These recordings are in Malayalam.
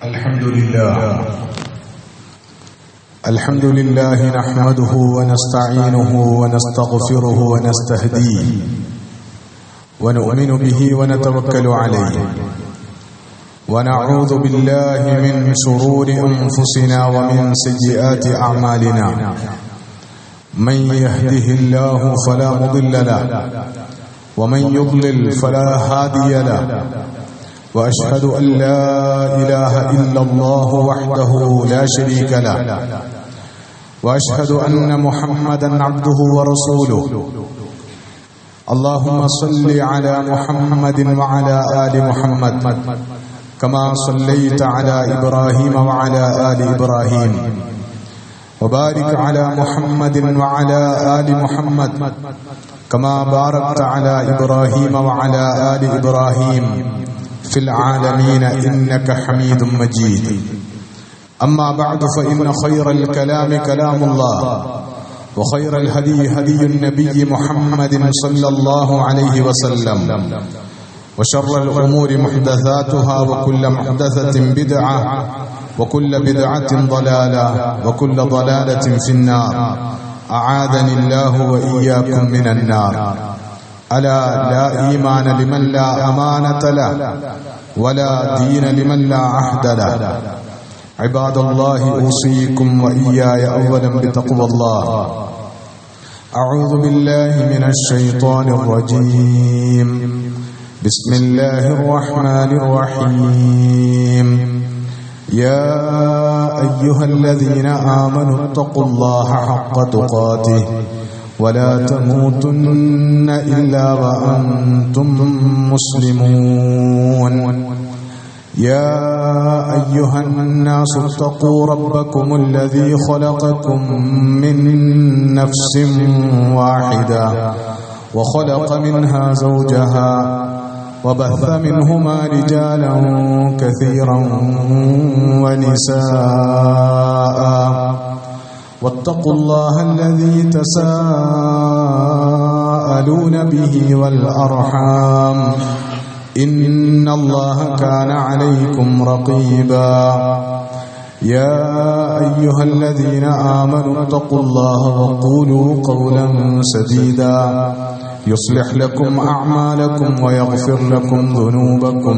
الحمد لله نحمده ونستعينه ونستغفره ونستهديه ونؤمن به ونتوكل عليه ونعوذ بالله من شرور أنفسنا ومن سيئات أعمالنا من يهده الله فلا مضل له ومن يضلل فلا هادي له وأشهد أن لا إله إلا الله وحده لا شريك له وأشهد أن محمدا عبده ورسوله اللهم صل على محمد وعلى آل محمد كما صليت على إبراهيم وعلى آل إبراهيم وبارك على محمد وعلى آل محمد كما باركت على إبراهيم وعلى آل إبراهيم في العالمين إنك حميد مجيد أما بعد فإن خير الكلام كلام الله وخير الهدي هدي النبي محمد صلى الله عليه وسلم وشر الأمور محدثاتها وكل محدثة بدعة وكل بدعة ضلالة وكل ضلالة في النار أعاذني الله وإياكم من النار ألا لا إيمان لمن لا أمانة له ولا دين لمن لا عهد له عباد الله أوصيكم وإياي أولا بتقوى الله أعوذ بالله من الشيطان الرجيم بسم الله الرحمن الرحيم يا أيها الذين آمنوا اتقوا الله حق تقاته ولا تموتن إلا وأنتم مسلمون يا أيها الناس اتقوا ربكم الذي خلقكم من نفس واحدة وخلق منها زوجها وبث منهما رجالا كثيرا ونساء واتقوا الله الذي تساءلون به والأرحام إن الله كان عليكم رقيبا يا أيها الذين آمنوا اتقوا الله وقولوا قولا سديدا يصلح لكم أعمالكم ويغفر لكم ذنوبكم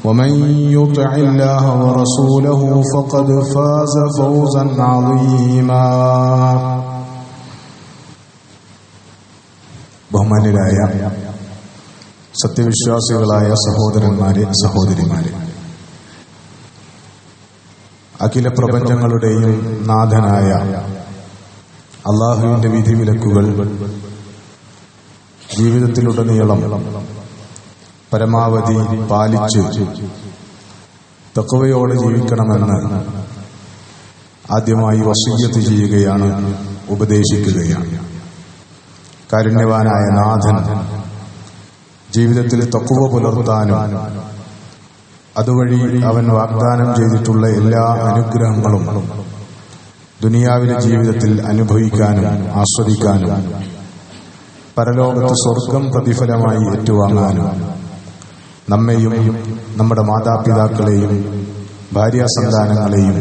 ومن يطع الله ورسوله فقد فاز فوزا عظيما ബഹുമാന്യരായ സത്യവിശ്വാസികളായ സഹോദരന്മാരെ സഹോദരിമാരെ, അഖില പ്രപഞ്ചങ്ങളുടെയും നാഥനായ അല്ലാഹുവിന്റെ വിധിവിലക്കുകൾ ജീവിതത്തിലുടനീളം പരമാവധി പാലിച്ച് തഖ്വയോടെ ജീവിക്കണമെന്ന് ആദ്യമായി വസിയ്യത്ത് ചെയ്യുകയാണ്, ഉപദേശിക്കുകയാണ്. കാരുണ്യവാനായ നാഥൻ ജീവിതത്തിൽ തഖ്വ പുലർത്താനും അതുവഴി അവൻ വാഗ്ദാനം ചെയ്തിട്ടുള്ള എല്ലാ അനുഗ്രഹങ്ങളും ദുനിയാവിലെ ജീവിതത്തിൽ അനുഭവിക്കാനും ആസ്വദിക്കാനും പരലോകത്ത് സ്വർഗം പ്രതിഫലമായി ഏറ്റുവാങ്ങാനും നമ്മെയും നമ്മുടെ മാതാപിതാക്കളെയും ഭാര്യാസന്താനങ്ങളെയും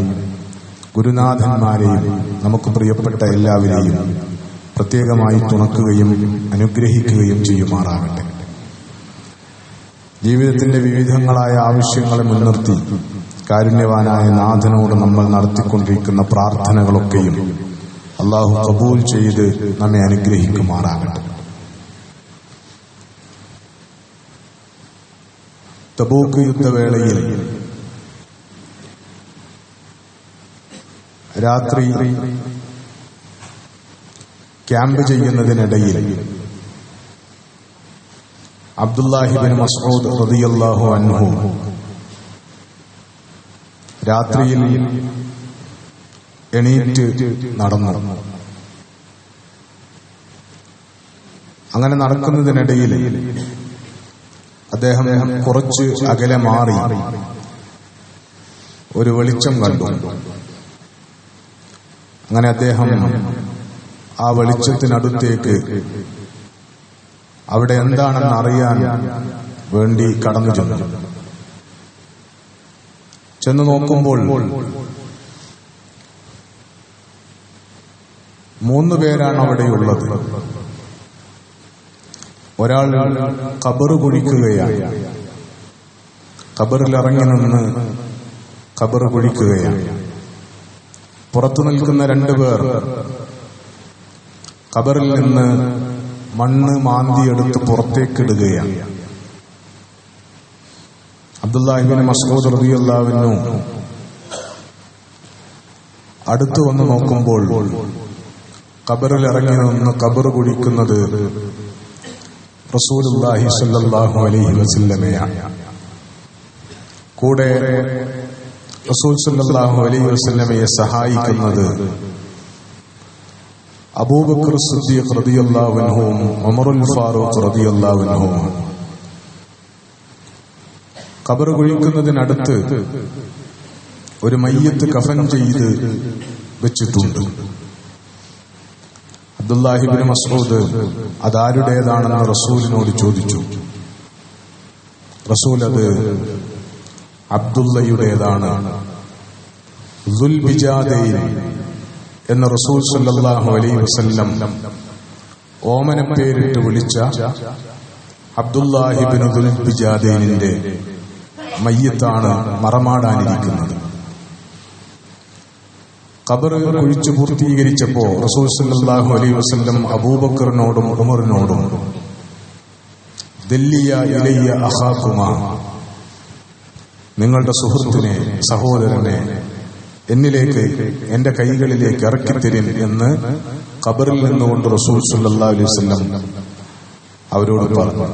ഗുരുനാഥന്മാരെയും നമുക്ക് പ്രിയപ്പെട്ട എല്ലാവരെയും പ്രത്യേകമായി തുണക്കുകയും അനുഗ്രഹിക്കുകയും ചെയ്യുമാറാകട്ടെ. ജീവിതത്തിന്റെ വിവിധങ്ങളായ ആവശ്യങ്ങളെ മുൻനിർത്തി കാരുണ്യവാനായ നാഥനോട് നമ്മൾ നടത്തിക്കൊണ്ടിരിക്കുന്ന പ്രാർത്ഥനകളൊക്കെയും അല്ലാഹു ഖബൂൽ ചെയ്ത് നമ്മെ അനുഗ്രഹിക്കുമാറാകട്ടെ. തബൂക്ക് യുദ്ധവേളയിൽ രാത്രി ക്യാമ്പ് ചെയ്യുന്നതിനിടയിൽ അബ്ദുല്ലാഹി ബിൻ മസ്ഊദ് റളിയല്ലാഹു അൻഹു രാത്രിയിൽ എണീറ്റ് നടന്നു. അങ്ങനെ നടക്കുന്നതിനിടയിൽ അദ്ദേഹം കുറച്ച് അകലെ മാറി ഒരു വെളിച്ചം കണ്ടു. അങ്ങനെ അദ്ദേഹം ആ വെളിച്ചത്തിനടുത്തേക്ക് അവിടെ എന്താണെന്ന് അറിയാൻ വേണ്ടി കടന്നു ചെന്നു. ചെന്ന് നോക്കുമ്പോൾ 3 പേരാണ് അവിടെയുള്ളത്. ഒരാൾ ഖബർ കുഴിക്കുകയാണ്. ഖബറിൽ ഇറങ്ങി നിന്ന് ഖബർ കുഴിക്കുകയാണ്. പുറത്തു നിൽക്കുന്ന 2 പേർ ഖബറിൽ നിന്ന് മണ്ണ് മാന്തിയെടുത്ത് പുറത്തേക്കിടുകയാണ്. അബ്ദുല്ലാഹി ഇബ്നു മസ്ഊദ് റളിയല്ലാഹു അൻഹു അടുത്തു വന്ന് നോക്കുമ്പോൾ ഖബറിൽ ഇറങ്ങി നിന്ന് ഖബർ കുഴിക്കുന്നത് റസൂലുള്ളാഹി സ്വല്ലല്ലാഹു അലൈഹി വസല്ലമയാണ്. കൂടെ റസൂൽ സ്വല്ലല്ലാഹു അലൈഹി വസല്ലമയെ സഹായിക്കുന്നത് അബൂബക്കർ സിദ്ദീഖ് റളിയല്ലാഹു അൻഹുവും ഉമറുൽ ഫാറൂഖ് റളിയല്ലാഹു അൻഹുവും. ഖബർ കുഴിക്കുന്നതിനടുത്ത് ഒരു മയ്യത്ത് കഫൻ ചെയ്ത് വെച്ചിട്ടുണ്ട്. അബ്ദുല്ലാഹി ഇബ്നു മസ്ഊദ് അതാരുടേതാണെന്ന് റസൂലിനോട് ചോദിച്ചു. റസൂൽ അത് അബ്ദുള്ളയുടേതാണ്, ദുൽബിജാദൈൻ എന്ന റസൂൽ സല്ലല്ലാഹു അലൈഹി വസല്ലം ഓമന പേരിട്ട് വിളിച്ച അബ്ദുല്ലാഹി ഇബ്നു ദുൽബിജാദൈനിന്റെ മയ്യത്താണ് മറമാടാനിരിക്കുന്നത്. ഖബർ കുഴിച്ചു പൂർത്തീകരിച്ചപ്പോ റസൂൽ സല്ലല്ലാഹു അലൈഹി വസല്ലം അബൂബക്കറിനോടും ഉമറിനോടും ദല്ലിയ ഇലയ്യ അഖാകുമാ, നിങ്ങളുടെ സുഹൃത്തിനെ, സഹോദരനെ എന്നിലേക്ക്, എന്റെ കൈകളിലേക്ക് ഇറക്കിത്തരിൻ എന്ന് ഖബറിൽ നിന്നുകൊണ്ട് റസൂൽ സല്ലല്ലാഹു അലൈഹി വസല്ലം അവരോട് പറഞ്ഞു.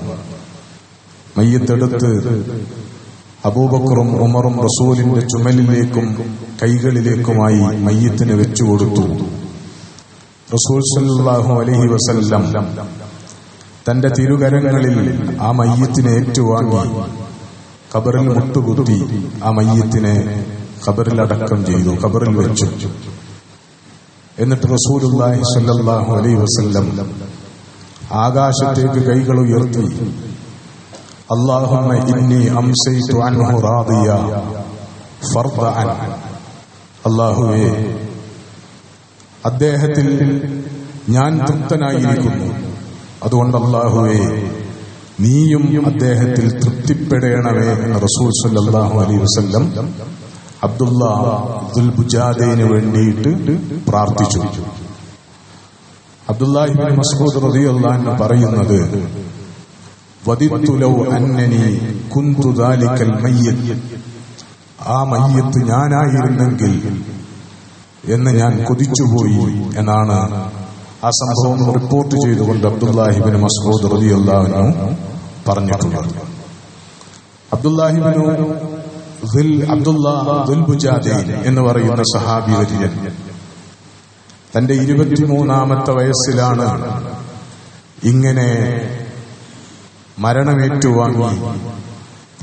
മയ്യത്തെടുത്ത് അബൂബക്കറും ഉമറും റസൂലിന്റെ ചുമലിലേക്കും കൈകളിലേക്കുമായി മയ്യത്തിന് വെച്ചുകൊടുത്തു. റസൂൽ സല്ലല്ലാഹു അലൈഹി വസല്ലം തന്റെ തിരുകരങ്ങളിൽ ആ മയ്യത്തിനെ ഏറ്റുവാങ്ങി ഖബറിൽ മുട്ടുകുത്തി ആ മയ്യത്തിനെ ഖബറിൽ അടക്കം ചെയ്തു, ഖബറിൽ വെച്ചു. എന്നിട്ട് റസൂലുള്ളാഹി സ്വല്ലല്ലാഹു അലൈഹി വസല്ലം ആകാശത്തേക്ക് കൈകൾ ഉയർത്തി, അല്ലാഹുമ്മ ഇന്നി അംസൈതു അൻഹു റാദിയ ഫർദ അൻ, അല്ലാഹുവേ അദ്ദേഹത്തിൽ ഞാൻ തൃപ്തനായിരിക്കുന്നു, അതുകൊണ്ട് അല്ലാഹുവേ നീയും അദ്ദേഹത്തിൽ തൃപ്തിപ്പെടണമേ എന്ന് റസൂൽ സല്ലല്ലാഹു അലൈഹി വസല്ലം അബ്ദുല്ലാഹ് ദുൽബിജാദൈന് വേണ്ടിയിട്ട് പ്രാർത്ഥിച്ചു. അബ്ദുല്ലാഹി ഇബ്നു മസ്ഊദ് റളിയല്ലാഹു അൻഹു പറയുന്നത്, വദിത്തു ലൗ അന്നനി കുന്തു ദാലികൽ മയ്യിത്ത്, ആ മയ്യിത്ത് ഞാനായിരുന്നെങ്കിൽ എന്ന് ഞാൻ കൊതിച്ചുപോയി എന്നാണ് ആ സംഭവം റിപ്പോർട്ട് ചെയ്തുകൊണ്ട് അബ്ദുല്ലാഹി ഇബ്നു മസ്ഊദ് റളിയല്ലാഹു അൻഹു പറഞ്ഞിട്ടുള്ളത്. അബ്ദുല്ലാഹി ഇബ്നു ദുൽബിജാദൈൻ എന്ന് പറയുന്ന സഹാബി വര്യൻ തന്റെ 23-ാമത്തെ വയസ്സിലാണ് ഇങ്ങനെ മരണമേറ്റുവാങ്ങി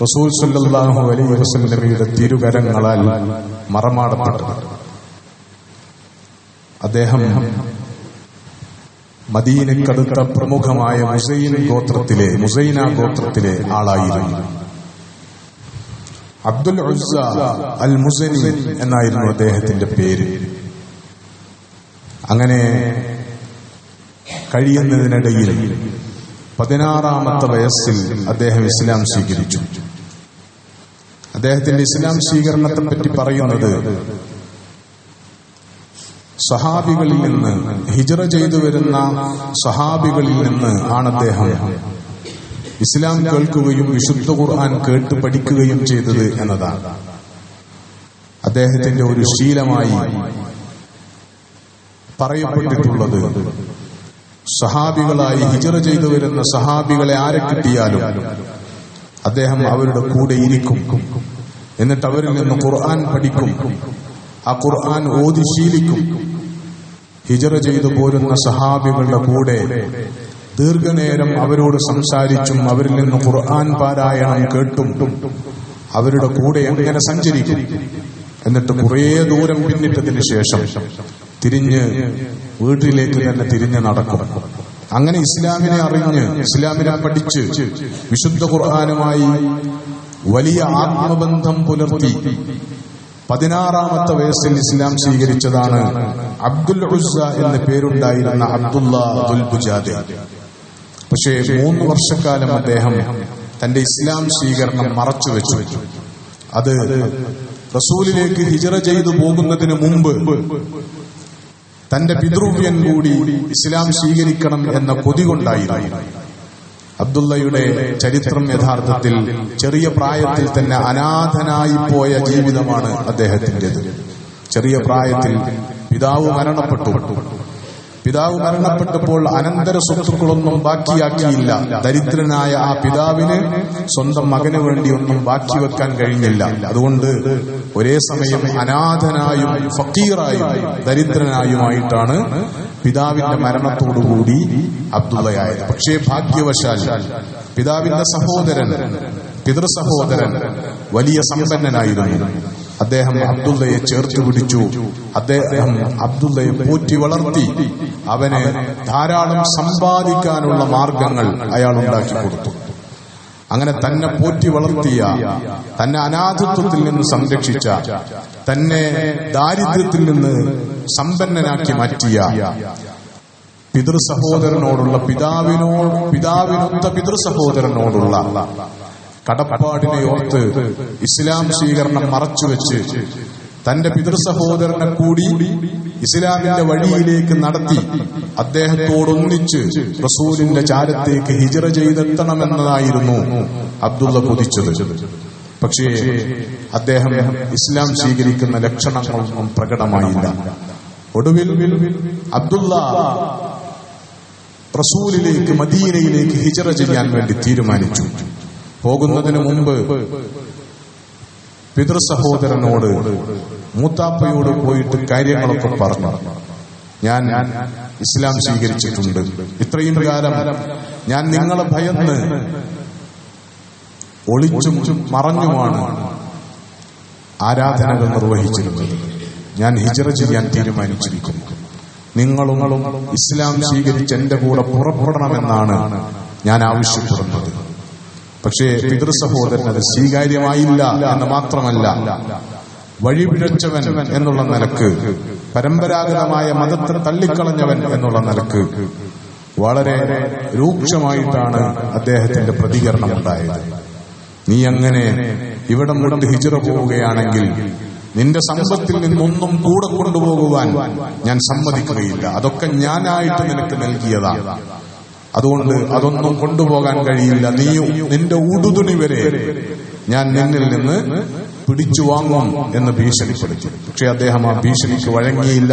റസൂൽ സല്ലല്ലാഹു അലൈഹി വസല്ലമയുടെ തിരുകരങ്ങളാൽ മറമാടപ്പെട്ടത്. അദ്ദേഹം മദീനക്കടുത്ത പ്രമുഖമായ മുസൈന ഗോത്രത്തിലെ ആളായിരുന്നു. അബ്ദുൽ ഉസ്സ അൽ മുസനി എന്നായിരുന്നു അദ്ദേഹത്തിന്റെ പേര്. അങ്ങനെ കഴിയുന്നതിനിടയിൽ 16-ാമത്തെ വയസ്സിൽ അദ്ദേഹം ഇസ്ലാം സ്വീകരിച്ചു. അദ്ദേഹത്തിന്റെ ഇസ്ലാം സ്വീകരണത്തെ പറ്റി പറയുന്നത്, സഹാബികളിൽ നിന്ന്, ഹിജ്റ ചെയ്തു വരുന്ന സഹാബികളിൽ നിന്ന് ആണ് അദ്ദേഹം ഇസ്ലാം കേൾക്കുകയും വിശുദ്ധ ഖുർആൻ കേട്ട് പഠിക്കുകയും ചെയ്തത് എന്നതാണ് അദ്ദേഹത്തിന്റെ ഒരു ശീലമായി പറയപ്പെട്ടിട്ടുള്ളത്. സഹാബികളായി ഹിജ്റ ചെയ്തു വരുന്ന സഹാബികളെ ആരെ കിട്ടിയാലും അദ്ദേഹം അവരുടെ കൂടെ ഇരിക്കും, എന്നിട്ട് അവരിൽ നിന്ന് ഖുർആൻ പഠിക്കും, ആ ഖുർആൻ ഓതി ശീലിക്കും. ഹിജ്റ ചെയ്തു പോരുന്ന സഹാബികളുടെ കൂടെ ദീർഘനേരം അവരോട് സംസാരിച്ചും അവരിൽ നിന്ന് ഖുർആൻ പാരായണം കേട്ടും അവരുടെ കൂടെ എങ്ങനെ സഞ്ചരിക്കും. എന്നിട്ട് കുറേ ദൂരം പിന്നിട്ടതിന് ശേഷം തിരിഞ്ഞ് വീട്ടിലേക്ക് തന്നെ തിരിഞ്ഞ് നടക്കും. അങ്ങനെ ഇസ്ലാമിനെ അറിഞ്ഞ്, ഇസ്ലാമിനെ പഠിച്ച്, വിശുദ്ധ ഖുർആനുമായി വലിയ ആത്മബന്ധം പുലർത്തി 16-ാമത്തെ വയസ്സിൽ ഇസ്ലാം സ്വീകരിച്ചതാണ് അബ്ദുൽ ഉസ്സ എന്ന പേരുണ്ടായിരുന്ന അബ്ദുല്ലാ ദുൽ ബുജാദെ. പക്ഷേ 3 വർഷക്കാലം അദ്ദേഹം തന്റെ ഇസ്ലാം സ്വീകരണം മറച്ചുവെച്ചു. അത് റസൂലിലേക്ക് ഹിജറ ചെയ്തു പോകുന്നതിന് മുമ്പ് തന്റെ പിതൃവ്യൻ കൂടി ഇസ്ലാം സ്വീകരിക്കണം എന്ന കൊതി കൊണ്ടായിരുന്നു. അബ്ദുള്ളയുടെ ചരിത്രം യഥാർത്ഥത്തിൽ ചെറിയ പ്രായത്തിൽ തന്നെ അനാഥനായി പോയ ജീവിതമാണ് അദ്ദേഹത്തിൻ്റെത്. ചെറിയ പ്രായത്തിൽ പിതാവ് മരണപ്പെട്ടപ്പോൾ അനന്തര സ്വത്തുക്കളൊന്നും ബാക്കിയാക്കിയില്ല. ദരിദ്രനായ ആ പിതാവിന് സ്വന്തം മകന് വേണ്ടി ഒന്നും ബാക്കി വെക്കാൻ കഴിഞ്ഞില്ല. അതുകൊണ്ട് ഒരേ സമയം അനാഥനായും ഫക്കീറായും ദരിദ്രനായുമായിട്ടാണ് പിതാവിന്റെ മരണത്തോടുകൂടി അബ്ദുള്ളയായത്. പക്ഷേ ഭാഗ്യവശാൽ പിതാവിന്റെ പിതൃ സഹോദരൻ വലിയ സമ്പന്നനായിരുന്നു. അദ്ദേഹം അബ്ദുള്ളയെ ചേർത്ത് പിടിച്ചു. അദ്ദേഹം അബ്ദുള്ളയെ പോറ്റി വളർത്തി. അവന് ധാരാളം സമ്പാദിക്കാനുള്ള മാർഗങ്ങൾ അയാൾ ഉണ്ടാക്കി കൊടുത്തു. അങ്ങനെ തന്നെ പോറ്റി വളർത്തിയ, തന്നെ അനാഥത്വത്തിൽ നിന്ന് സംരക്ഷിച്ച, തന്നെ ദാരിദ്ര്യത്തിൽ നിന്ന് സമ്പന്നനാക്കി മാറ്റിയ പിതൃ സഹോദരനോടുള്ള പിതാവിനൊത്ത പിതൃ സഹോദരനോടുള്ള കടപ്പാടിനെ ഓർത്ത് ഇസ്ലാം സ്വീകരണം മറച്ചുവെച്ച് തന്റെ പിതൃ സഹോദരനെ കൂടി ഇസ്ലാമിന്റെ വഴിയിലേക്ക് നടത്തി അദ്ദേഹത്തോടൊന്നിച്ച് റസൂലിന്റെ ചാരത്തേക്ക് ഹിജറ ചെയ്തെത്തണമെന്നതായിരുന്നു അബ്ദുള്ള കൊതിച്ചത്. പക്ഷേ അദ്ദേഹം ഇസ്ലാം സ്വീകരിക്കുന്ന ലക്ഷണങ്ങളൊന്നും പ്രകടമായില്ല. ഒടുവിൽ അബ്ദുള്ള റസൂലിലേക്ക് മദീനയിലേക്ക് ഹിജറ ചെയ്യാൻ വേണ്ടി തീരുമാനിച്ചു. പോകുന്നതിന് മുമ്പ് പിതൃ സഹോദരനോട്, മൂത്താപ്പയോട് പോയിട്ട് കാര്യങ്ങളൊക്കെ പറഞ്ഞു. ഞാൻ ഇസ്ലാം സ്വീകരിച്ചിട്ടുണ്ട്. ഇത്രയും കാലം ഞാൻ നിങ്ങളെ ഭയന്ന് ഒളിച്ചും മറഞ്ഞുമാണ് ആരാധനകൾ നിർവഹിച്ചിരുന്നത്. ഞാൻ ഹിജറ ചെയ്യാൻ തീരുമാനിച്ചിരിക്കുന്നു. നിങ്ങളും ഇസ്ലാം സ്വീകരിച്ച് എന്റെ കൂടെ പുറപ്പെടണമെന്നാണ് ഞാൻ ആവശ്യപ്പെടുന്നത്. പക്ഷേ പിതൃ സഹോദരൻ അത് സ്വീകാര്യമായില്ല എന്ന് മാത്രമല്ല, വഴിപിഴച്ചവൻ എന്നുള്ള നിലക്ക്, പരമ്പരാഗതമായ മതത്തെ തള്ളിക്കളഞ്ഞവൻ എന്നുള്ള നിലക്ക് വളരെ രൂക്ഷമായിട്ടാണ് അദ്ദേഹത്തിന്റെ പ്രതികരണം ഉണ്ടായത്. നീ അങ്ങനെ ഇവിടം കൊണ്ട് ഹിജറ പോവുകയാണെങ്കിൽ നിന്റെ സമ്പത്തിൽ നിന്നൊന്നും കൂടെ കൊണ്ടുപോകുവാൻ ഞാൻ സമ്മതിക്കുകയില്ല. അതൊക്കെ ഞാനായിട്ട് നിനക്ക് നൽകിയതാണ്. അതുകൊണ്ട് അതൊന്നും കൊണ്ടുപോകാൻ കഴിയില്ല. നിന്റെ ഉടുതുണി വരെ ഞാൻ നിന്നിൽ നിന്ന് പിടിച്ചു വാങ്ങും എന്ന് ഭീഷണിപ്പെടുത്തി. പക്ഷെ അദ്ദേഹം ആ ഭീഷണിക്ക് വഴങ്ങിയില്ല.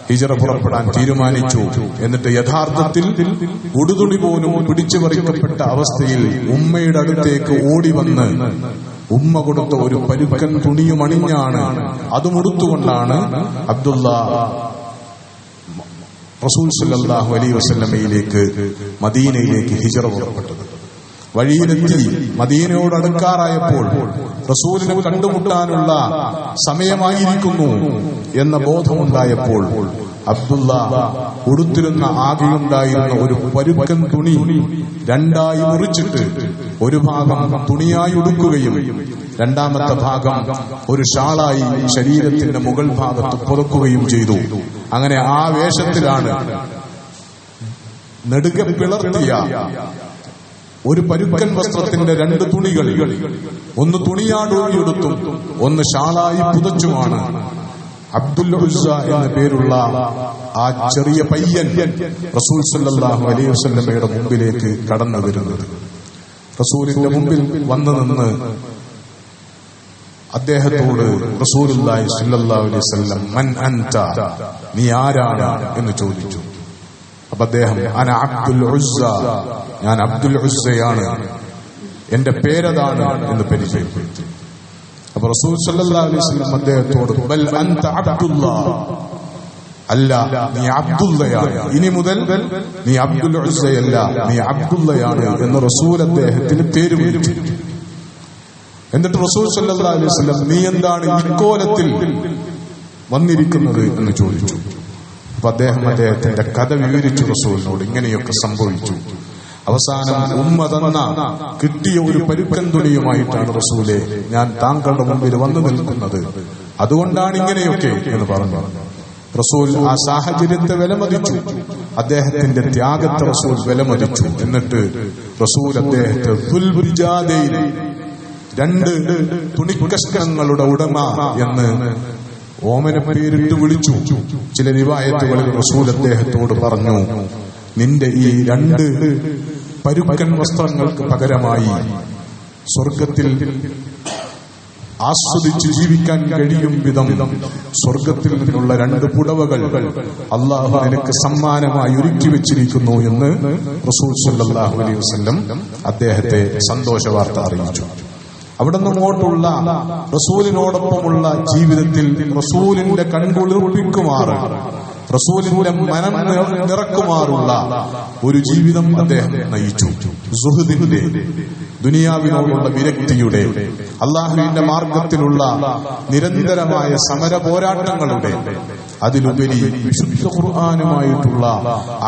ഹിജറ പുറപ്പെടാൻ തീരുമാനിച്ചു. എന്നിട്ട് യഥാർത്ഥത്തിൽ ഉടുതുണി പോലും പിടിച്ചു പറിക്കപ്പെട്ട അവസ്ഥയിൽ ഉമ്മയുടെ അടുത്തേക്ക് ഓടി വന്ന് ഉമ്മ കൊടുത്ത ഒരു പരുക്കൻ തുണിയും അണിഞ്ഞാണ്, അതും ഉടുത്തുകൊണ്ടാണ് അബ്ദുള്ള റസൂൽ സല്ലല്ലാഹു അലൈഹി വസല്ലമയിലേക്ക് മദീനയിലേക്ക് ഹിജറ പുറപ്പെട്ടത്. വഴിയിലെത്തി മദീനയോട് അടുക്കാറായപ്പോൾ റസൂലിനെ കണ്ടുമുട്ടാനുള്ള സമയമായിരിക്കുന്നു എന്ന ബോധമുണ്ടായപ്പോൾ അബ്ദുള്ള ഉടുത്തിരുന്ന ആകെയുണ്ടായിരുന്ന ഒരു പരുക്കൻ തുണി രണ്ടായി മുറിച്ചിട്ട് ഒരു ഭാഗം തുണിയായി ഉടുക്കുകയും രണ്ടാമത്തെ ഭാഗം ഒരു ഷാളായി ശരീരത്തിന്റെ മുകൾ ഭാഗത്ത് പുതക്കുകയും ചെയ്തു. അങ്ങനെ ആ വേഷത്തിലാണ് നെടുകെ പിളർത്തിയ ഒരു പരുക്കൻ വസ്ത്രത്തിന്റെ 2 തുണികൾ, ഒന്ന് തുണിയാടൊഴിയെടുത്തും ഒന്ന് ഷാളായി പുതച്ചുമാണ് അബ്ദുൽ ഉസ്സ എന്ന പേരുള്ള ആ ചെറിയ പയ്യൻ റസൂൽ സല്ലല്ലാഹു അലൈഹി വസല്ലമയുടെ മുമ്പിലേക്ക് കടന്നു വരുന്നത്. റസൂലിന്റെ മുമ്പിൽ വന്നു നിന്ന് അദ്ദേഹത്തോട് റസൂലുള്ളാഹി സ്വല്ലല്ലാഹു അലൈഹി വസല്ലം മൻ അൻത, നീ ആരാണ് എന്ന് ചോദിച്ചു. അപ്പൊ അദ്ദേഹം അന അബ്ദുൽ ഉസ്സ, ഞാൻ അബ്ദുൽ ഉസ്സയാണ്, എന്റെ പേരതാണ് എന്ന് പരിചയപ്പെടുത്തി. അപ്പൊ റസൂൽ സല്ലല്ലാഹു അലൈഹി വസല്ലം അദ്ദേഹത്തോട് ബൽ അൻത അബ്ദുല്ലാഹ്, അല്ല നീ അബ്ദുള്ളയാണ്, ഇനി മുതൽ നീ അബ്ദുൽ ഉസ്സയല്ല, നീ അബ്ദുള്ളയാണ് എന്ന് റസൂൽ അദ്ദേഹത്തിന് പേര് വിളിച്ചു. എന്നിട്ട് റസൂൽ സല്ലല്ലാഹു അലൈഹി വസല്ലം നീ എന്താണ് ഇക്കോലത്തിൽ വന്നിരിക്കുന്നത് എന്ന് ചോദിച്ചു. അപ്പൊ അദ്ദേഹത്തിന്റെ കഥ വിവരിച്ചു റസൂലിനോട്. ഇങ്ങനെയൊക്കെ സംഭവിച്ചു. അവസാനം ഉമ്മ തന്ന കിട്ടിയ ഒരു പരുക്കൻ തുണിയുമായിട്ടാണ് റസൂലെ ഞാൻ താങ്കളുടെ മുമ്പിൽ വന്നു നിൽക്കുന്നത്. അതുകൊണ്ടാണ് ഇങ്ങനെയൊക്കെ എന്ന് പറഞ്ഞു. റസൂൽ ആ സാഹചര്യത്തെ വിലമതിച്ചു, അദ്ദേഹത്തിന്റെ ത്യാഗത്തെ റസൂൽ വിലമതിച്ചു. എന്നിട്ട് റസൂൽ അദ്ദേഹത്തെ ദുൽബുജാദൈൻ, 2 തുണിക്കഷ്ണങ്ങളുടെ ഉടമ എന്ന് ഓമന പേരിട്ട് വിളിച്ചു. ചില റിവായത്തുകളിൽ റസൂൽ അദ്ദേഹത്തോട് പറഞ്ഞു, നിന്റെ ഈ 2 പരുക്കൻ വസ്ത്രങ്ങൾക്ക് പകരമായി സ്വർഗത്തിൽ ആസ്വദിച്ച് ജീവിക്കാൻ കഴിയും വിധം സ്വർഗത്തിൽ നിന്നുള്ള 2 പുടവകൾ അള്ളാഹു നിനക്ക് സമ്മാനമായി ഒരുക്കി വെച്ചിരിക്കുന്നു എന്ന് റസൂൽ സല്ലല്ലാഹു അലൈഹി വസല്ലം അദ്ദേഹത്തെ സന്തോഷ വാർത്ത അറിയിച്ചു. അവിടെ നിന്നോട്ടുള്ള റസൂലിനോടൊപ്പമുള്ള ജീവിതത്തിൽ റസൂലിന്റെ കൺകുളിർപ്പിക്കുമാറ്, റസൂലിന്റെ മനം നിറക്കുമാറുള്ള ഒരു ജീവിതം അദ്ദേഹം നയിച്ചു. സുഹൃദിന്റെ, ദുനിയാവിനോടുള്ള വിരക്തിയുടെ, അള്ളാഹുവിന്റെ മാർഗത്തിലുള്ള നിരന്തരമായ സമര പോരാട്ടങ്ങളുടെ, അതിലുപരി വിശുദ്ധ ഖുർആനുമായിട്ടുള്ള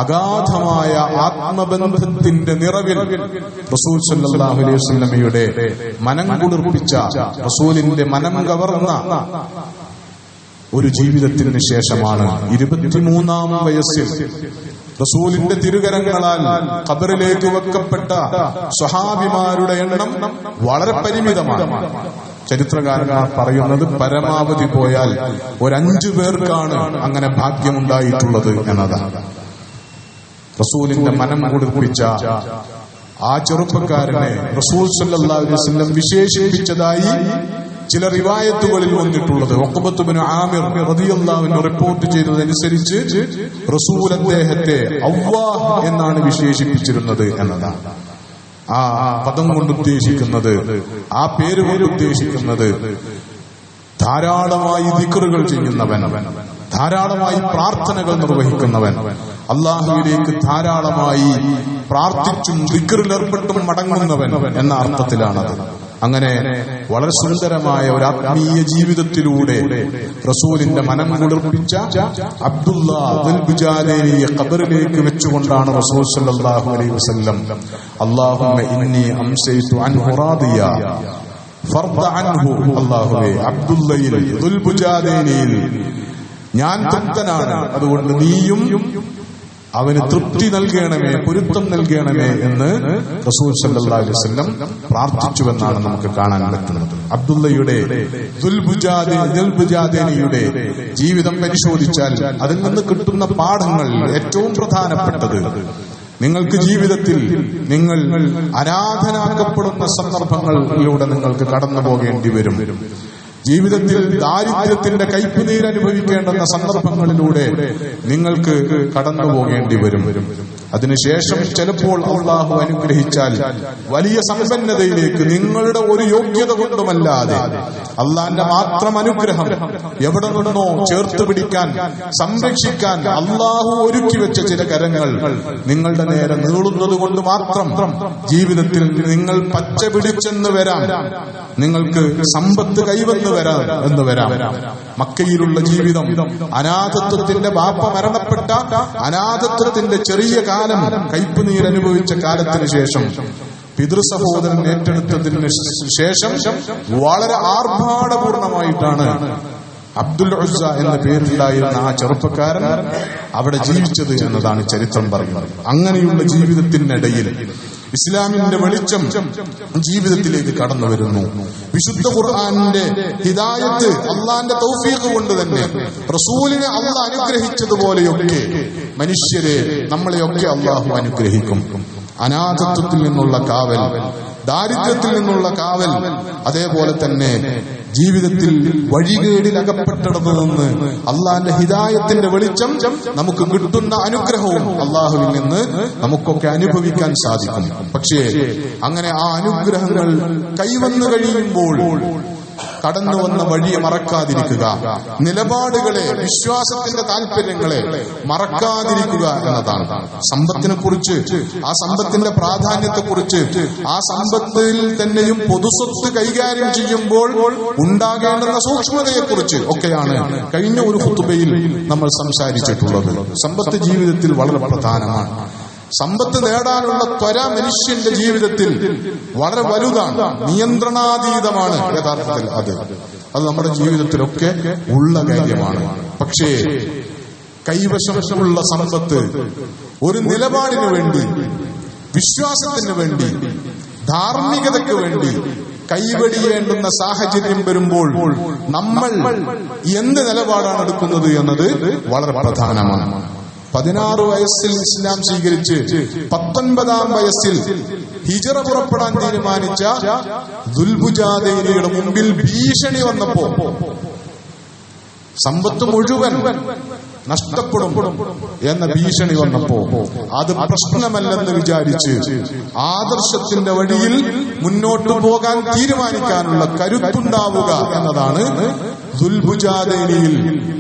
അഗാധമായ ആത്മബന്ധത്തിന്റെ നിറവിൽ റസൂൽ സല്ലല്ലാഹു അലൈഹി വസല്ലമയുടെ മനം കുളിർപ്പിച്ച, റസൂലിന്റെ മനം കവർന്ന ഒരു ജീവിതത്തിന് ശേഷമാണ് 23-ാം വയസ്സിൽ റസൂലിന്റെ തിരുകരങ്ങളാൽ ഖബറിലേക്ക് വെക്കപ്പെട്ട സ്വഹാബിമാരുടെ എണ്ണം വളരെ പരിമിതമാണ്. ചരിത്രകാരന്മാർ പറയുന്നത് പരമാവധി പോയാൽ 5 പേർക്കാണ് അങ്ങനെ ഭാഗ്യമുണ്ടായിട്ടുള്ളത് എന്നതാണ്. റസൂലിന്റെ മനം കുളിർപ്പിച്ച ആ ചെറുപ്പക്കാരനെ റസൂൽ സല്ലല്ലാഹു അലൈഹി വസല്ലം വിശേഷിപ്പിച്ചതായി ചില റിവായത്തുകളിൽ വന്നിട്ടുള്ളത്. ഉഖബത്ത് ഇബ്നു ആമിർ റളിയല്ലാഹു അൻഹു റിപ്പോർട്ട് ചെയ്തതനുസരിച്ച് റസൂൽ അദ്ദേഹത്തെ അവ്വാഹ് എന്നാണ് വിശേഷിപ്പിച്ചിരുന്നത് എന്നതാണ്. ആ പദം കൊണ്ട് ഉദ്ദേശിക്കുന്നത്, ആ പേര് കൊണ്ട് ഉദ്ദേശിക്കുന്നത് ധാരാളമായി ദിക്റുകൾ ചെയ്യുന്നവൻ, ധാരാളമായി പ്രാർത്ഥനകൾ നിർവഹിക്കുന്നവൻ, അള്ളാഹുവിലേക്ക് ധാരാളമായി പ്രാർത്ഥിച്ചും ദിക്റിലേർപ്പെട്ടും മടങ്ങുന്നവൻ എന്ന അർത്ഥത്തിലാണത്. അങ്ങനെ വളരെ സുന്ദരമായ ഒരു ആത്മീയ ജീവിതത്തിലൂടെ റസൂലിന്റെ മനം കുളിർപ്പിച്ച അബ്ദുല്ലാ ദുൽബുജാലിയെ ഖബറിലേക്ക് വെച്ചുകൊണ്ടാണ് റസൂൽ സല്ലല്ലാഹു അലൈഹി വസല്ലം അല്ലാഹുമ്മ ഇന്നി അംസൈതു അൻഹു റാദിയ ഫർദ അൻഹു, അല്ലാഹുവേ അബ്ദുല്ലയിൽ ദുൽബുജാലിയിൽ ഞാൻ തൃപ്തനാണ്, അതുകൊണ്ട് നീയും അവന് തൃപ്തി നൽകണമേ, പൊരുത്തം നൽകണമേ എന്ന് റസൂൽ സല്ലല്ലാഹു അലൈഹി വസല്ലം പ്രാർത്ഥിച്ചുവെന്നാണ് നമുക്ക് കാണാൻ പറ്റുന്നത്. അബ്ദുല്ലയുടെ ദുൽബുജാദിനിയുടെ ജീവിതം പരിശോധിച്ചാൽ അതിൽ നിന്ന് കിട്ടുന്ന പാഠങ്ങൾ ഏറ്റവും പ്രധാനപ്പെട്ടത്, നിങ്ങൾക്ക് ജീവിതത്തിൽ നിങ്ങൾ അനാഥനാക്കപ്പെടുന്ന സന്ദർഭങ്ങളിലൂടെ നിങ്ങൾക്ക് കടന്നു പോകേണ്ടി വരും. ജീവിതത്തിൽ ദാരിദ്ര്യത്തിന്റെ കയ്പുനീര് അനുഭവിക്കേണ്ടുന്ന സന്ദർഭങ്ങളിലൂടെ നിങ്ങൾക്ക് കടന്നു പോകേണ്ടി വരും. അതിനുശേഷം ചിലപ്പോൾ അല്ലാഹു അനുഗ്രഹിച്ചാൽ വലിയ സമ്പന്നതയിലേക്ക് നിങ്ങളുടെ ഒരു യോഗ്യത കൊണ്ടുമല്ലാതെ അള്ളാന്റെ മാത്രം അനുഗ്രഹം എവിടെ നിന്നോ ചേർത്ത് പിടിക്കാൻ, സംരക്ഷിക്കാൻ അള്ളാഹു ഒരുക്കി വെച്ച ചില കരങ്ങൾ നിങ്ങളുടെ നേരെ നീളുന്നത് കൊണ്ട് മാത്രം ജീവിതത്തിൽ നിങ്ങൾ പച്ച പിടിച്ചെന്ന് വരാം, നിങ്ങൾക്ക് സമ്പത്ത് കൈവന്ന് വരാം. മക്കയിലുള്ള ജീവിതം, അനാഥത്വത്തിന്റെ ബാപ്പ മരണപ്പെട്ട അനാഥത്വത്തിന്റെ ചെറിയ കാലം, കയ്പുനീരനുഭവിച്ച കാലത്തിന് ശേഷം പിതൃസഹോദരൻ ഏറ്റെടുത്തതിന് ശേഷം വളരെ ആർഭാടപൂർണമായിട്ടാണ് അബ്ദുൽ ഉസ്സ എന്ന പേരുണ്ടായിരുന്ന ആ ചെറുപ്പക്കാരൻ അവിടെ ജീവിച്ചത് എന്നതാണ് ചരിത്രം പറയുന്നത്. അങ്ങനെയുള്ള ജീവിതത്തിനിടയിൽ ഇസ്ലാമിന്റെ വെളിച്ചം ജീവിതത്തിലേക്ക് കടന്നു വരുന്നു. വിശുദ്ധ ഖുർആനിന്റെ ഹിദായത്ത്, അള്ളാന്റെ തൗഫീഖ് കൊണ്ട് തന്നെ റസൂലിനെ അള്ളാഹ് അനുഗ്രഹിച്ചതുപോലെയൊക്കെ മനുഷ്യരെ, നമ്മളെയൊക്കെ അള്ളാഹു അനുഗ്രഹിക്കും. അനാഥത്വത്തിൽ നിന്നുള്ള കാവൽ, ദാരിദ്ര്യത്തിൽ നിന്നുള്ള കാവൽ, അതേപോലെ തന്നെ ജീവിതത്തിൽ വഴികേടിൽ അകപ്പെട്ടിടത്തു നിന്ന് അള്ളാന്റെ ഹിദായത്തിന്റെ വെളിച്ചം നമുക്ക് കിട്ടുന്ന അനുഗ്രഹവും അള്ളാഹുവിൽ നിന്ന് നമുക്കൊക്കെ അനുഭവിക്കാൻ സാധിക്കും. പക്ഷേ അങ്ങനെ ആ അനുഗ്രഹങ്ങൾ കൈവന്നു കഴിയുമ്പോൾ കടന്നു വന്ന വഴിയെ മറക്കാതിരിക്കുക, നിലപാടുകളെ, വിശ്വാസത്തിന്റെ താല്പര്യങ്ങളെ മറക്കാതിരിക്കുക എന്നതാണ്. സമ്പത്തിനെ കുറിച്ച്, ആ സമ്പത്തിന്റെ പ്രാധാന്യത്തെക്കുറിച്ച്, ആ സമ്പത്തിൽ തന്നെയും പൊതുസ്വത്ത് കൈകാര്യം ചെയ്യുമ്പോൾ ഉണ്ടാകേണ്ടുന്ന സൂക്ഷ്മതയെക്കുറിച്ച് ഒക്കെയാണ് കഴിഞ്ഞ ഒരു ഖുതുബയിൽ നമ്മൾ സംസാരിച്ചിട്ടുള്ളത്. സമ്പത്ത് ജീവിതത്തിൽ വളരെ പ്രധാനമാണ്. സമ്പത്ത് നേടാനുള്ള ത്വര മനുഷ്യന്റെ ജീവിതത്തിൽ വളരെ വലുതാണ്, നിയന്ത്രണാതീതമാണ് യഥാർത്ഥത്തിൽ അത്. അത് നമ്മുടെ ജീവിതത്തിലൊക്കെ ഉള്ള കാര്യമാണ്. പക്ഷേ കൈവശമുള്ള സമ്പത്ത് ഒരു നിലപാടിന് വേണ്ടി, വിശ്വാസത്തിന് വേണ്ടി, ധാർമ്മികതയ്ക്ക് വേണ്ടി കൈവെടിയേണ്ടുന്ന സാഹചര്യം വരുമ്പോൾ നമ്മൾ എന്ത് നിലപാടാണ് എടുക്കുന്നത് എന്നത് വളരെ പ്രധാനമാണ്. 16 വയസ്സിൽ ഇസ്ലാം സ്വീകരിച്ച് 19-ാം വയസ്സിൽ ഹിജറ പുറപ്പെടാൻ തീരുമാനിച്ച ദുൽബുജാദൈനിയുടെ മുമ്പിൽ ഭീഷണി വന്നപ്പോ സമ്പത്ത് മുഴുവൻ നഷ്ടപ്പെടും എന്ന ഭീഷണി വന്നപ്പോ അത് പ്രശ്നമല്ലെന്ന് വിചാരിച്ച് ആദർശത്തിന്റെ വഴിയിൽ മുന്നോട്ടു പോകാൻ തീരുമാനിക്കാനുള്ള കരുത്തുണ്ടാവുക എന്നതാണ് ദുൽബുജാദൈനിയിൽ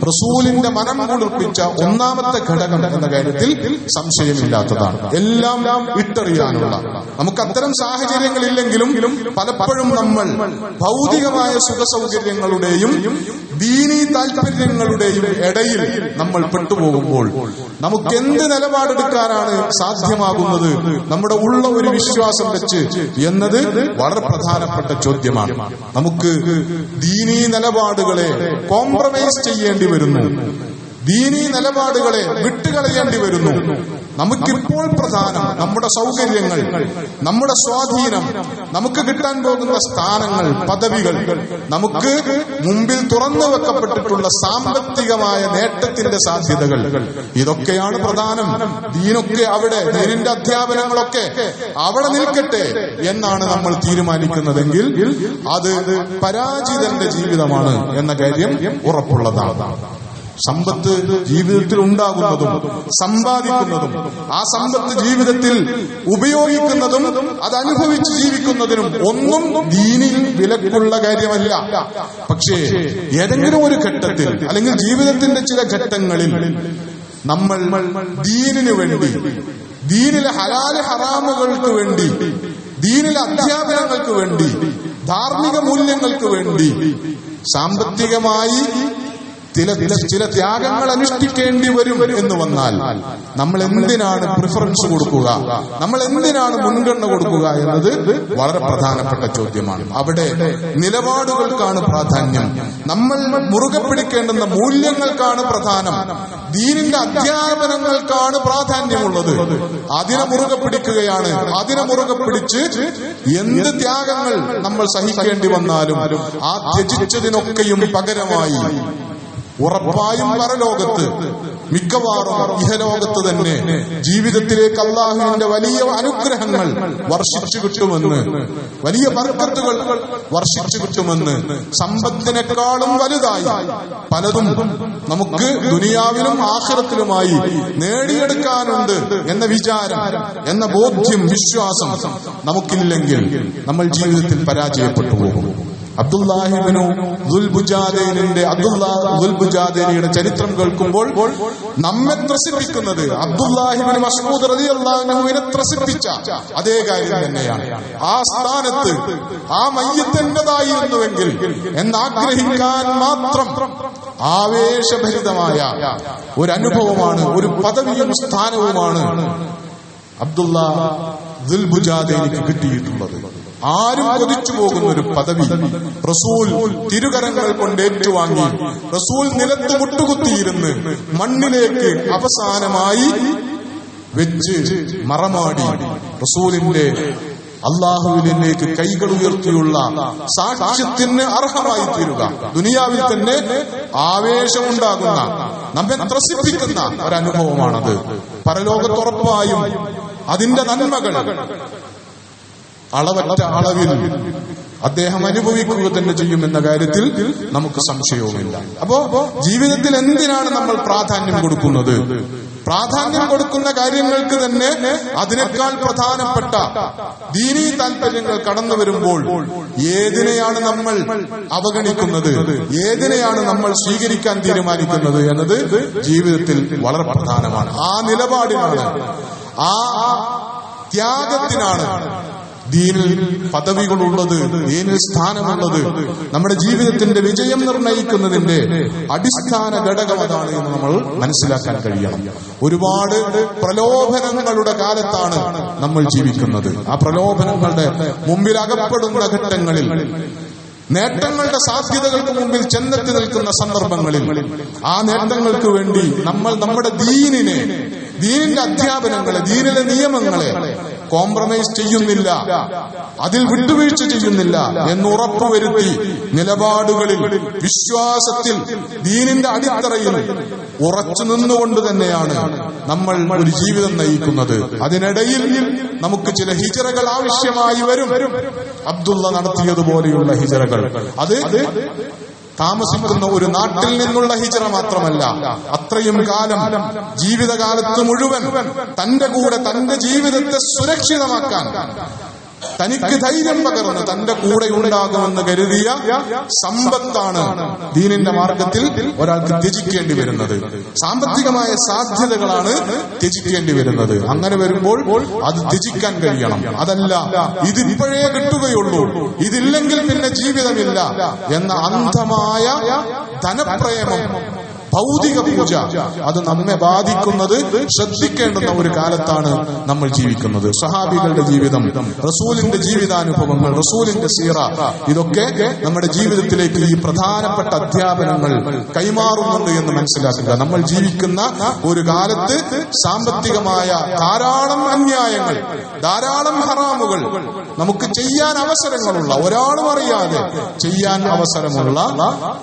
റസൂലിന്റെ മനം കുളിർപ്പിച്ച ഒന്നാമത്തെ ഘടകം എന്ന കാര്യത്തിൽ സംശയമില്ലാത്തതാണ്. എല്ലാം ഇട്ടെറിയാനുള്ള, നമുക്ക് അത്തരം സാഹചര്യങ്ങളില്ലെങ്കിലും പലപ്പോഴും നമ്മൾ ഭൗതികമായ സുഖസൗകര്യങ്ങളുടെയും ദീനീ താല്പര്യങ്ങളുടെയും ഇടയിൽ നമ്മൾ പെട്ടുപോകുമ്പോൾ നമുക്ക് എന്ത് നിലപാടെടുക്കാനാണ് സാധ്യമാകുന്നത് നമ്മുടെ ഉള്ള ഒരു വിശ്വാസം വെച്ച് എന്നത് വളരെ പ്രധാനപ്പെട്ട ചോദ്യമാണ്. നമുക്ക് ദീനീ നിലപാടുകളെ കോംപ്രമൈസ് ചെയ്യേണ്ടി വരുന്നു, ദീനീ നിലപാടുകളെ വിട്ടുകളയേണ്ടി വരുന്നു. നമുക്കിപ്പോൾ പ്രധാനം നമ്മുടെ സൗകര്യങ്ങൾ, നമ്മുടെ സ്വാധീനം, നമുക്ക് കിട്ടാൻ പോകുന്ന സ്ഥാനങ്ങൾ, പദവികൾ, നമുക്ക് മുമ്പിൽ തുറന്നു വെക്കപ്പെട്ടിട്ടുള്ള സാമ്പത്തികമായ നേട്ടത്തിന്റെ സാധ്യതകൾ, ഇതൊക്കെയാണ് പ്രധാനം. ദീനൊക്കെ അവിടെ, ദീനിന്റെ അധ്യാപനങ്ങളൊക്കെ അവിടെ നിൽക്കട്ടെ എന്നാണ് നമ്മൾ തീരുമാനിക്കുന്നതെങ്കിൽ അത് പരാജിതന്റെ ജീവിതമാണ് എന്ന കാര്യം ഉറപ്പുള്ളതാണ്. സമ്പത്ത് ജീവിതത്തിൽ ഉണ്ടാകുന്നതും സമ്പാദിക്കുന്നതും ആ സമ്പത്ത് ജീവിതത്തിൽ ഉപയോഗിക്കുന്നതും അത് അനുഭവിച്ച് ജീവിക്കുന്നതിനും ഒന്നും ദീനിൽ വിലക്കുള്ള കാര്യമല്ല. പക്ഷേ ഏതെങ്കിലും ഒരു ഘട്ടത്തിൽ അല്ലെങ്കിൽ ജീവിതത്തിന്റെ ചില ഘട്ടങ്ങളിൽ നമ്മൾ ദീനിനു വേണ്ടി, ദീനിലെ ഹലാല് ഹറാമുകൾക്ക് വേണ്ടി, ദീനിലെ അധ്യാപനങ്ങൾക്ക് വേണ്ടി, ധാർമ്മിക മൂല്യങ്ങൾക്ക് വേണ്ടി സാമ്പത്തികമായി ചില ത്യാഗങ്ങൾ അനുഷ്ഠിക്കേണ്ടി വരും എന്ന് വന്നാൽ നമ്മൾ എന്തിനാണ് പ്രിഫറൻസ് കൊടുക്കുക, നമ്മൾ എന്തിനാണ് മുൻഗണന കൊടുക്കുക എന്നത് വളരെ പ്രധാനപ്പെട്ട ചോദ്യമാണ്. അവിടെ നിലപാടുകൾക്കാണ് പ്രാധാന്യം, നമ്മൾ മുറുകെ പിടിക്കേണ്ടുന്ന മൂല്യങ്ങൾക്കാണ് പ്രധാനം, ദീനിന്റെ അധ്യാപനങ്ങൾക്കാണ് പ്രാധാന്യമുള്ളത്. അതിനെ മുറുകെ പിടിക്കുകയാണ്. അതിനെ മുറുകെ പിടിച്ച് എന്ത് ത്യാഗങ്ങൾ നമ്മൾ സഹിക്കേണ്ടി വന്നാലും ആ ത്യജിച്ചതിനൊക്കെയും പകരമായി ഉറപ്പായും പരലോകത്ത്, മിക്കവാറും ഇഹലോകത്ത് തന്നെ ജീവിതത്തിലേക്ക് അള്ളാഹുവിന്റെ വലിയ അനുഗ്രഹങ്ങൾ വർഷിച്ചു കിട്ടുമെന്ന്, വലിയ ബർക്കത്തുകൾ വർഷിച്ചു കിട്ടുമെന്ന്, സമ്പത്തിനേക്കാളും വലുതായി പലതും നമുക്ക് ദുനിയാവിലും ആഖിറത്തിലുമായി നേടിയെടുക്കാനുണ്ട് എന്ന വിചാരം, എന്ന ബോധ്യം, വിശ്വാസം നമുക്കില്ലെങ്കിൽ നമ്മൾ ജീവിതത്തിൽ പരാജയപ്പെട്ടു പോകും. അബ്ദുല്ലാഹിബ്നു ദുൽബുജാദൈനിയുടെ ചരിത്രം കേൾക്കുമ്പോൾ നമ്മെ ത്രസിപ്പിക്കുന്നത് അബ്ദുല്ലാഹിബ്നു മസ്ഊദ് റളിയല്ലാഹു അൻഹുവിനെ ത്രസിപ്പിച്ച അതേ കാര്യം തന്നെയാണ്. ആ സ്ഥാനത്ത് ആ മയ്യിത്തിൻ്റെതായിരുന്നുവെങ്കിൽ എന്നാഗ്രഹിക്കാൻ മാത്രം ആവേശഭരിതമായ ഒരു അനുഭവമാണ്, ഒരു പദവിയും സ്ഥാനവുമാണ് അബ്ദുല്ലാ ദുൽബുജാദൈനിക്ക് കിട്ടിയിട്ടുള്ളത്. ആരും കൊതിച്ചു പോകുന്ന ഒരു പദവി റസൂൽ തിരുകരങ്ങൾ കൊണ്ട് ഏറ്റുവാങ്ങി, റസൂൽ നിലത്ത് മുട്ടുകുത്തിയിരുന്ന് മണ്ണിലേക്ക് അവസാനമായി വെച്ച് മറമാടി റസൂലിന്റെ അള്ളാഹുവിലേക്ക് കൈകൾ ഉയർത്തിയുള്ള സാക്ഷ്യത്തിന് അർഹമായി തീരുക. ദുനിയാവിൽ തന്നെ ആവേശമുണ്ടാകുന്ന, നമ്മെ ത്രസിപ്പിക്കുന്ന ഒരനുഭവമാണത്. പരലോകത്തുറപ്പായും അതിന്റെ നന്മകൾ അളവറ്റ അളവിൽ അദ്ദേഹം അനുഭവിക്കുക തന്നെ ചെയ്യുമെന്ന കാര്യത്തിൽ നമുക്ക് സംശയവുമില്ല. അപ്പോ ജീവിതത്തിൽ എന്തിനാണ് നമ്മൾ പ്രാധാന്യം കൊടുക്കുന്നത്? പ്രാധാന്യം കൊടുക്കുന്ന കാര്യങ്ങൾക്ക് തന്നെ അതിനേക്കാൾ പ്രധാനപ്പെട്ട ദീനീ താല്പര്യങ്ങൾ കടന്നു വരുമ്പോൾ ഏതിനെയാണ് നമ്മൾ അവഗണിക്കുന്നത്, ഏതിനെയാണ് നമ്മൾ സ്വീകരിക്കാൻ തീരുമാനിക്കുന്നത് എന്നത് ജീവിതത്തിൽ വളരെ പ്രധാനമാണ്. ആ നിലപാടിനാണ്, ആ ത്യാഗത്തിനാണ് ദീനിൽ പദവികളുള്ളത്, ദീനിൽ സ്ഥാനമുള്ളത്. നമ്മുടെ ജീവിതത്തിന്റെ വിജയം നിർണയിക്കുന്നതിന്റെ അടിസ്ഥാന ഘടകം അതാണ് എന്ന് നമ്മൾ മനസ്സിലാക്കാൻ കഴിയണം. ഒരുപാട് പ്രലോഭനങ്ങളുടെ കാലത്താണ് നമ്മൾ ജീവിക്കുന്നത്. ആ പ്രലോഭനങ്ങളുടെ മുമ്പിൽ അകപ്പെടുന്ന ഘട്ടങ്ങളിൽ നേട്ടങ്ങളുടെ സാധ്യതകൾക്ക് മുമ്പിൽ ചെന്നെത്തി നിൽക്കുന്ന സന്ദർഭങ്ങളിൽ ആ നേട്ടങ്ങൾക്ക് വേണ്ടി നമ്മൾ നമ്മുടെ ദീനിന്റെ അധ്യാപനങ്ങളെ, ദീനിലെ നിയമങ്ങളെ കോംപ്രമൈസ് ചെയ്യുന്നില്ല, അതിൽ വിട്ടുവീഴ്ച ചെയ്യുന്നില്ല എന്ന് ഉറപ്പുവരുത്തി നിലപാടുകളിൽ, വിശ്വാസത്തിൽ, ദീനിന്റെ അടിത്തറയിൽ ഉറച്ചു നിന്നുകൊണ്ട് തന്നെയാണ് നമ്മൾ ഒരു ജീവിതം നയിക്കുന്നത്. അതിനിടയിൽ നമുക്ക് ചില ഹിജറകൾ ആവശ്യമായി വരും. അബ്ദുള്ള നടത്തിയതുപോലെയുള്ള ഹിജറകൾ, അത് താമസിക്കുന്ന ഒരു നാട്ടിൽ നിന്നുള്ള ഹിജറ മാത്രമല്ല, അത്രയും കാലം ജീവിതകാലത്ത് മുഴുവൻ തന്റെ കൂടെ തന്റെ ജീവിതത്തെ സുരക്ഷിതമാക്കാൻ, തനിക്ക് ധൈര്യം പകർന്ന് തന്റെ കൂടെ ഉണ്ടാകുമെന്ന് കരുതിയ സമ്പത്താണ് ദീനിന്റെ മാർഗത്തിൽ ഒരാൾക്ക് ത്യജിക്കേണ്ടി വരുന്നത്. സാമ്പത്തികമായ സാധ്യതകളാണ് ത്യജിക്കേണ്ടി വരുന്നത്. അങ്ങനെ വരുമ്പോൾ അത് ത്യജിക്കാൻ കഴിയണം. അതല്ല ഇതിപ്പോഴേ കിട്ടുകയുള്ളൂ, ഇതില്ലെങ്കിൽ പിന്നെ ജീവിതമില്ല എന്ന അന്ധമായ ധനപ്രേമം, ഭൗതിക പൂജ, അത് നമ്മെ ബാധിക്കുന്നത് ശ്രദ്ധിക്കേണ്ടുന്ന ഒരു കാലത്താണ് നമ്മൾ ജീവിക്കുന്നത്. സഹാബികളുടെ ജീവിതം, റസൂലിന്റെ ജീവിതാനുഭവങ്ങൾ, റസൂലിന്റെ സീറ, ഇതൊക്കെ നമ്മുടെ ജീവിതത്തിലേക്ക് ഈ പ്രധാനപ്പെട്ട അധ്യാപനങ്ങൾ കൈമാറുന്നുണ്ട് എന്ന് മനസ്സിലാക്കുക. നമ്മൾ ജീവിക്കുന്ന ഒരു കാലത്ത് സാമ്പത്തികമായ ധാരാളം അന്യായങ്ങൾ, ധാരാളം ഹറാമുകൾ നമുക്ക് ചെയ്യാൻ അവസരങ്ങളുള്ള, ഒരാളും അറിയാതെ ചെയ്യാൻ അവസരമുള്ള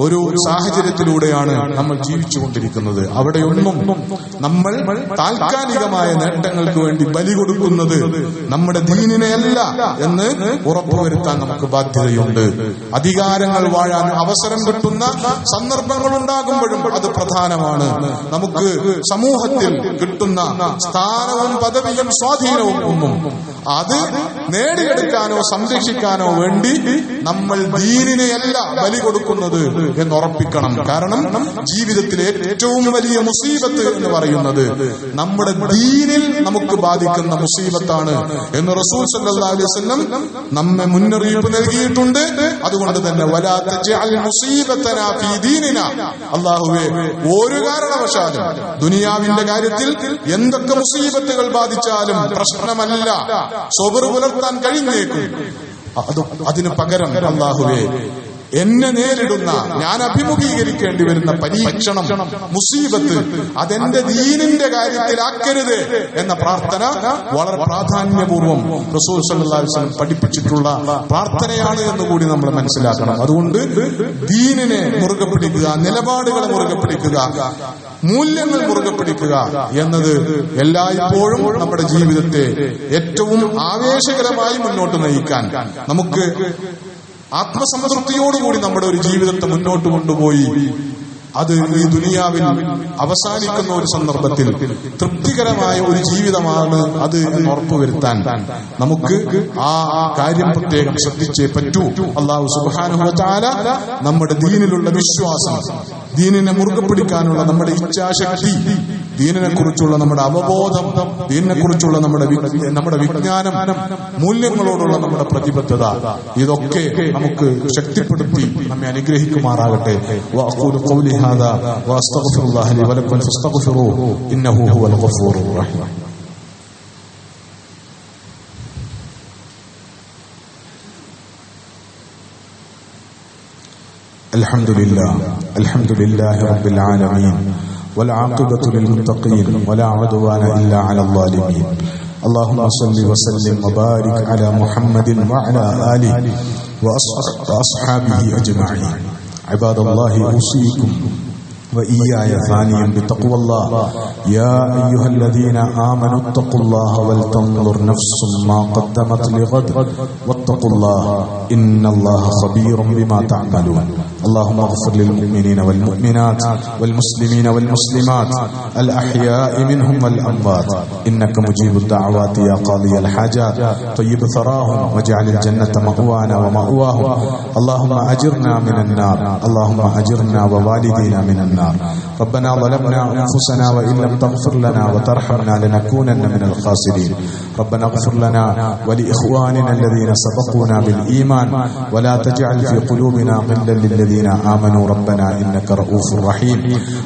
ഒരു സാഹചര്യത്തിലൂടെയാണ് നമ്മൾ ജീവിച്ചുകൊണ്ടിരിക്കുന്നത്. അവിടെയൊന്നും നമ്മൾ താൽക്കാലികമായ നേട്ടങ്ങൾക്ക് വേണ്ടി ബലി കൊടുക്കുന്നത് നമ്മുടെ ദീനിനെയല്ല എന്ന് ഉറപ്പുവരുത്താൻ നമുക്ക് ബാധ്യതയുണ്ട്. അധികാരങ്ങൾ വാഴാൻ അവസരം കിട്ടുന്ന സന്ദർഭങ്ങൾ ഉണ്ടാകുമ്പോഴും അത് പ്രധാനമാണ്. നമുക്ക് സമൂഹത്തിൽ കിട്ടുന്ന സ്ഥാനവും പദവിയും സ്വാധീനവും ഒന്നും അത് നേടിയെടുക്കാനോ സംരക്ഷിക്കാനോ വേണ്ടി നമ്മൾ ദീനിനെയല്ല ബലി കൊടുക്കുന്നത് എന്നുറപ്പിക്കണം. കാരണം ജീവിതത്തിലെ ഏറ്റവും വലിയ മുസീബത്ത് എന്ന് പറയുന്നത് നമ്മുടെ ദീനിൽ നമുക്ക് ബാധിക്കുന്ന മുസീബത്താണ് എന്ന് റസൂൽ സല്ലല്ലാഹു അലൈഹി വസല്ലം നമ്മെ മുന്നറിയിപ്പ് നൽകിയിട്ടുണ്ട്. അതുകൊണ്ട് തന്നെ വലാ തജഅൽ മുസീബതനാ ഫീ ദീനിനാ, അല്ലാഹുവേ ഒരു കാരണവശാലും ദുനിയാവിന്റെ കാര്യത്തിൽ എന്തൊക്കെ മുസീബത്തുകൾ ബാധിച്ചാലും പ്രശ്നമല്ല, സബർ പുലർത്താൻ കഴിഞ്ഞേക്കും. അതിനു പകരം അല്ലാഹുവേ എന്നെ നേരിടുന്ന, ഞാൻ അഭിമുഖീകരിക്കേണ്ടി വരുന്ന പരീക്ഷണം, മുസീബത്ത്, അതെന്റെ ദീനിന്റെ കാര്യത്തിലാക്കരുത് എന്ന പ്രാർത്ഥന വളരെ പ്രാധാന്യപൂർവ്വം റസൂൽ സല്ലല്ലാഹു അലൈഹി വസല്ലം പഠിപ്പിച്ചിട്ടുള്ള പ്രാർത്ഥനയാണ് എന്ന് കൂടി നമ്മൾ മനസ്സിലാക്കണം. അതുകൊണ്ട് ദീനിനെ മുറുകെ പിടിക്കുക, നിലപാടുകളെ മുറുകെ പിടിക്കുക, മൂല്യങ്ങൾ മുറുകെ പിടിക്കുക എന്നത് എല്ലായ്പ്പോഴും നമ്മുടെ ജീവിതത്തെ ഏറ്റവും ആവേശകരമായി മുന്നോട്ട് നയിക്കാൻ, നമുക്ക് ആത്മസംതൃപ്തിയോടുകൂടി നമ്മുടെ ഒരു ജീവിതത്തെ മുന്നോട്ട് കൊണ്ടുപോയി അത് ഈ ദുനിയാവിൽ അവസാനിക്കുന്ന ഒരു സന്ദർഭത്തിൽ തൃപ്തികരമായ ഒരു ജീവിതമാണ് അത് എന്ന് ഉറപ്പുവരുത്താൻ നമുക്ക് ആ കാര്യം പ്രത്യേകം ശ്രദ്ധിച്ചേ പറ്റൂ. അല്ലാഹു സുബ്ഹാനഹു വ തആല നമ്മുടെ ദീനിലുള്ള വിശ്വാസം, ദീനിനെ മുറുകെ പിടിക്കാനുള്ള നമ്മുടെ ഇച്ഛാശക്തി, ദീനിനെ കുറിച്ചുള്ള നമ്മുടെ അവബോധം, ദീനിനെ കുറിച്ചുള്ള നമ്മുടെ വിജ്ഞാനം, മൂല്യങ്ങളോടുള്ള നമ്മുടെ പ്രതിബദ്ധത, ഇതൊക്കെ നമുക്ക് ശക്തിപ്പെടുത്തി നമ്മെ അനുഗ്രഹിക്കുമാറാകട്ടെ. വഅഖൂലു ഖൗലി ഹാദാ വഅസ്തഗ്ഫിറുല്ലാഹ ലി വലക്കും ഫസ്തഗ്ഫിറൂഹു ഇന്നഹു ഹുവൽ ഗഫൂറുർ റഹീം. الحمد لله رب العالمين والعاقبة للمتقين ولا عدوان إلا على الظالمين. اللهم صل وسلم وبارك على محمد وعلى آله وأصحابه أجمعين. عباد الله أوصيكم وإياي ثانيا بتقوى الله. يا أيها الذين آمنوا اتقوا الله ولتنظر نفس ما قدمت لغد واتقوا الله إن الله خبير بما تعملون. اللهم اغفر للمؤمنين والمؤمنات والمسلمين والمسلمات الأحياء منهم والأموات إنك مجيب الدعوات يا قاضي الحاجات. طيب ثراهم واجعل الجنة مأوانا ومأواهم. اللهم أجرنا من النار، اللهم أجرنا ووالدينا من النار. ربنا ظلمنا أنفسنا وإن لم تغفر لنا وترحمنا لنكونن من الخاسرين. ربنا اغفر لنا ولإخواننا الذين سبقونا بالإيمان ولا تجعل في قلوبنا غلا للذين آمنوا ربنا إنك رؤوف رحيم.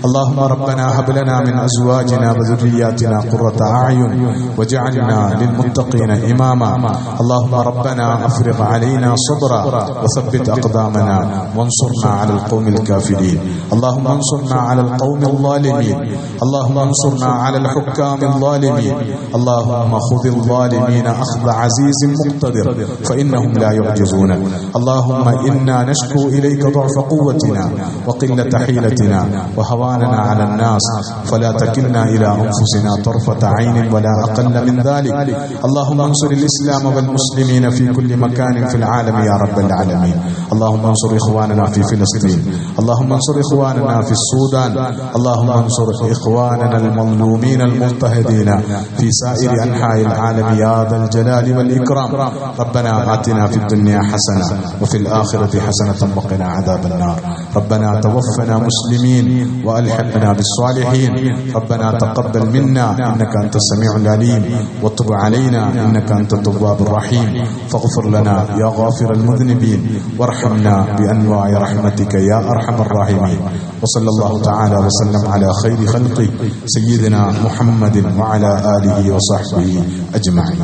اللهم ربنا هب لنا من أزواجنا وذرياتنا قرة أعين وجعلنا للمتقين إماما. اللهم ربنا أفرغ علينا صبرا وثبت أقدامنا وانصرنا على القوم الكافرين. اللهم انصرنا على القوم الظالمين. اللهم انصرنا على الحكام الظالمين. اللهم خذ الظالمين أخذ عزيز مقتدر فإنهم لا يعجزون. اللهم إنا نشكو إليك ضعف قوتنا وقلة حيلتنا وهواننا على الناس فلا تكلنا إلى أنفسنا طرفة عين ولا أقل من ذلك. اللهم انصر الإسلام والمسلمين في كل مكان في العالم يا رب العالمين. اللهم انصر إخواننا في فلسطين. اللهم انصر إخواننا في السودان. اللهم انصر إخواننا المظلومين المضطهدين في سائر أنحاء العالم يا ذا الجلال والإكرام. ربنا آتنا في الدنيا حسنة وفي الآخرة حسنة وقنا عذاب النار. ربنا توفنا مسلمين وألحقنا بالصالحين. ربنا تقبل منا إنك أنت السميع العليم وتب علينا إنك أنت التواب الرحيم. فاغفر لنا يا غافر المذنبين وارحمنا بأنواع رحمتك يا أرحم الراحمين. وصلى الله تعالى وسلم على خير خلقه سيدنا محمد وعلى آله وصحبه أجمعين.